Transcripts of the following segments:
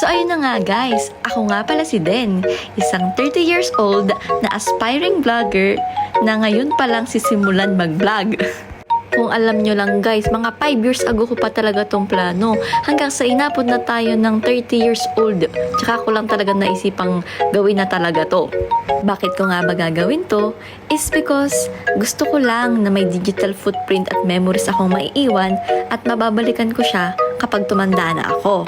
So ayun na nga guys, ako nga pala si Den, isang 30 years old na aspiring vlogger na ngayon pa lang sisimulan mag-vlog. Kung alam nyo lang guys, mga 5 years ago ko pa talaga tong plano. Hanggang sa inabot na tayo ng 30 years old. Tsaka ko lang talaga naisipang gawin na talaga to. Bakit ko nga ba gagawin to? Is because gusto ko lang na may digital footprint at memories akong maiiwan at mababalikan ko siya kapag tumanda na ako.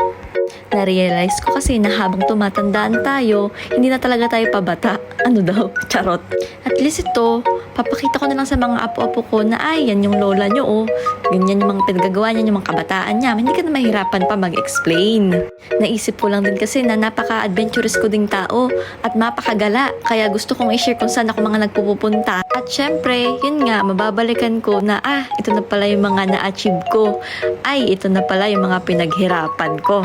Na-realize ko kasi na habang tumatandaan tayo, hindi na talaga tayo pabata. Ano daw? Charot. At least ito, papakita ko na lang sa mga apo-apo ko na ay, yan yung lola nyo oh. Ganyan yung mga pinagagawa niya, yung mga kabataan niya. Hindi ka na mahirapan pa mag-explain. Naisip ko lang din kasi na napaka-adventurous ko ding tao at mapakagala. Kaya gusto kong i-share kung saan ako mga nagpupunta. At syempre, yun nga, mababalikan ko na ito na pala yung mga na-achieve ko. Ay, ito na pala yung mga pinaghirapan ko.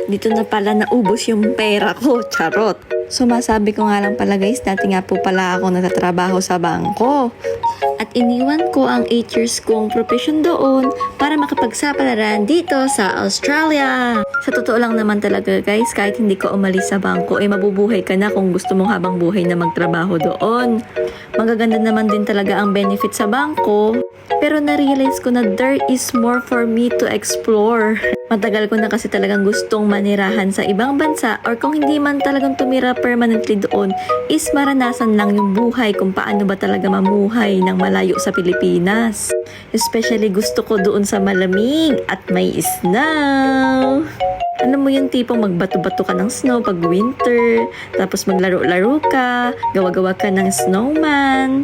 Dito na pala naubos yung pera ko. Charot. So masabi ko nga lang pala guys, dati nga po pala ako nagtatrabaho sa bangko. At iniwan ko ang 8 years kong profession doon para makapagsapalaran dito sa Australia. Sa totoo lang naman talaga guys, kahit hindi ka umalis sa bangko, mabubuhay ka na kung gusto mong habang buhay na magtrabaho doon. Magaganda naman din talaga ang benefit sa bangko. Pero na-realize ko na there is more for me to explore. Matagal ko na kasi talagang gustong manirahan sa ibang bansa or kung hindi man talagang tumira permanently doon is maranasan lang yung buhay kung paano ba talaga mamuhay ng malayo sa Pilipinas. Especially gusto ko doon sa malamig at may snow. Alam mo yung tipong magbato-bato ka ng snow pag winter, tapos maglaro-laro ka, gawa-gawa ka ng snowman,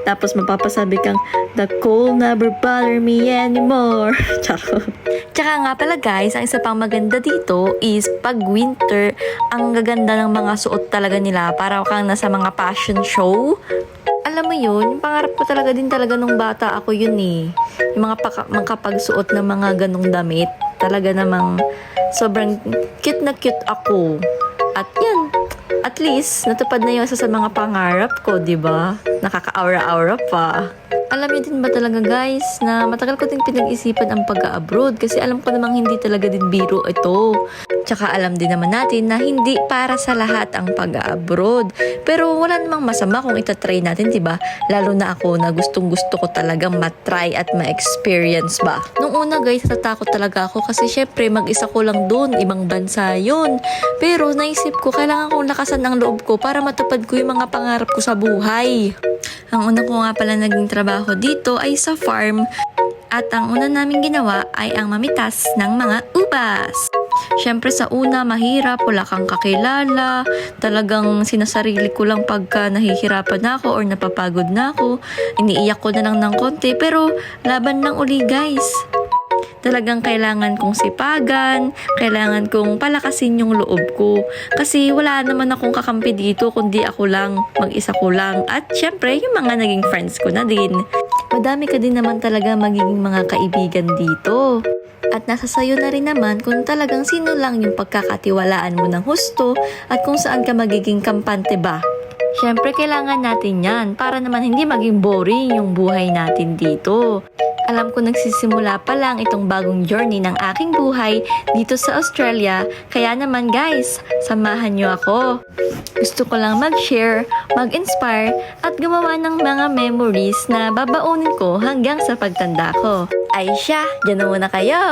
tapos mapapasabi kang, the cold never bother me anymore. Tsaka nga pala guys, ang isa pang maganda dito is pag winter, ang gaganda ng mga suot talaga nila, para kang nasa mga fashion show. Alam mo yun, yung pangarap ko talaga din talaga nung bata ako yun eh. Yung mga makapagsuot ng mga ganong damit, talaga namang sobrang cute na cute ako. At yan, at least natupad na yung isa sa mga pangarap ko, di ba? Nakaka-aura-aura pa. Alam niyo din ba talaga guys na matagal ko din pinag-isipan ang pag-abroad kasi alam ko namang hindi talaga din biro ito. Tsaka alam din naman natin na hindi para sa lahat ang pag-abroad. Pero wala namang masama kung itatry natin, diba? Lalo na ako na gustong-gusto ko talagang matry at ma-experience ba. Nung una guys, natatakot talaga ako kasi syempre mag-isa ko lang doon, ibang bansa yun. Pero naisip ko, kailangan kong lakasan ang loob ko para matupad ko yung mga pangarap ko sa buhay. Ang una ko nga pala naging trabaho dito ay sa farm at ang una namin ginawa ay ang mamitas ng mga ubas. Siyempre sa una mahirap, wala kang kakilala, talagang sinasarili ko lang pagka nahihirapan na ako or napapagod na ako, iniiyak ko na lang ng konti pero laban lang uli guys. Talagang kailangan kong sipagan, kailangan kong palakasin yung loob ko. Kasi wala naman akong kakampi dito, kundi ako lang, mag-isa ko lang. At syempre, yung mga naging friends ko na din. Madami ka din naman talaga magiging mga kaibigan dito. At nasa sayo na rin naman kung talagang sino lang yung pagkakatiwalaan mo ng husto at kung saan ka magiging kampante ba. Syempre, kailangan natin yan para naman hindi maging boring yung buhay natin dito. Alam ko nagsisimula pa lang itong bagong journey ng aking buhay dito sa Australia. Kaya naman guys, samahan nyo ako. Gusto ko lang mag-share, mag-inspire at gumawa ng mga memories na babaunin ko hanggang sa pagtanda ko. Ay siya, dyan na muna kayo!